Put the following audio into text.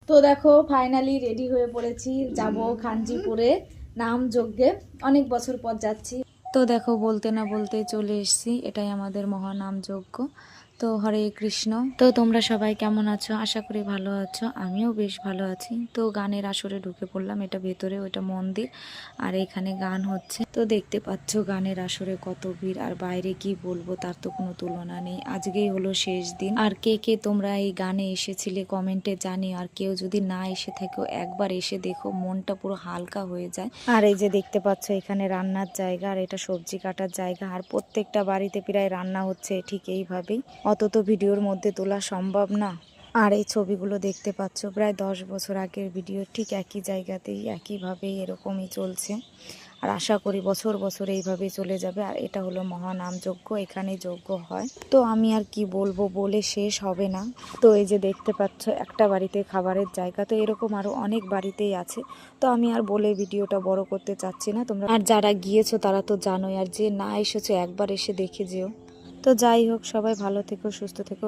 তো দেখো finally ready হয়ে পড়েছি, যাব খানজিপুরে নাম যজ্ঞে। অনেক বছর পর যাচ্ছি। তো দেখো বলতে না বলতে চলে এসেছি, এটাই আমাদের মহানাম যজ্ঞ। তো হরে কৃষ্ণ। তো তোমরা সবাই কেমন আছো? আশা করি ভালো আছো, আমিও বেশ ভালো আছি। তো গানের আসরে ঢুকে পড়লাম, এটা ভেতরে, ওটা মন্দির, আর এখানে গান হচ্ছে। তো দেখতে পাচ্ছ গানের আসরে কত ভিড়, আর বাইরে কি বলবো, তার তো কোনো তুলনা নেই। আজকেই হলো শেষ দিন। আর কে কে তোমরা এই গানে এসেছিলে কমেন্টে জানিও, আর কেউ যদি না এসে থাকো একবার এসে দেখো, মনটা পুরো হালকা হয়ে যায়। আর এই যে দেখতে পাচ্ছ এখানে রান্নার জায়গা, আর এটা সবজি কাটার জায়গা, আর প্রত্যেকটা বাড়িতে প্রায় রান্না হচ্ছে ঠিক এইভাবেই। অত তো ভিডিওর মধ্যে তোলা সম্ভব না। আর এই ছবিগুলো দেখতে পাচ্ছ প্রায় 10 বছর আগের ভিডিও, ঠিক একই জায়গাতেই একইভাবেই এরকমই চলছে। আর আশা করি বছর বছর এইভাবেই চলে যাবে। আর এটা হলো মহানাম যজ্ঞ, এখানে যজ্ঞ হয়। তো আমি আর কি বলবো, বলে শেষ হবে না। তো এই যে দেখতে পাচ্ছ একটা বাড়িতে খাবারের জায়গা, তো এরকম আরো অনেক বাড়িতেই আছে। তো আমি আর বলে ভিডিওটা বড় করতে চাচ্ছি না। তোমরা আর যারা গিয়েছো তারা তো জানোই, আর যে না এসেছো একবার এসে দেখে যেও। তো যাই হোক, সবাই ভালো থেকো, সুস্থ থেকো।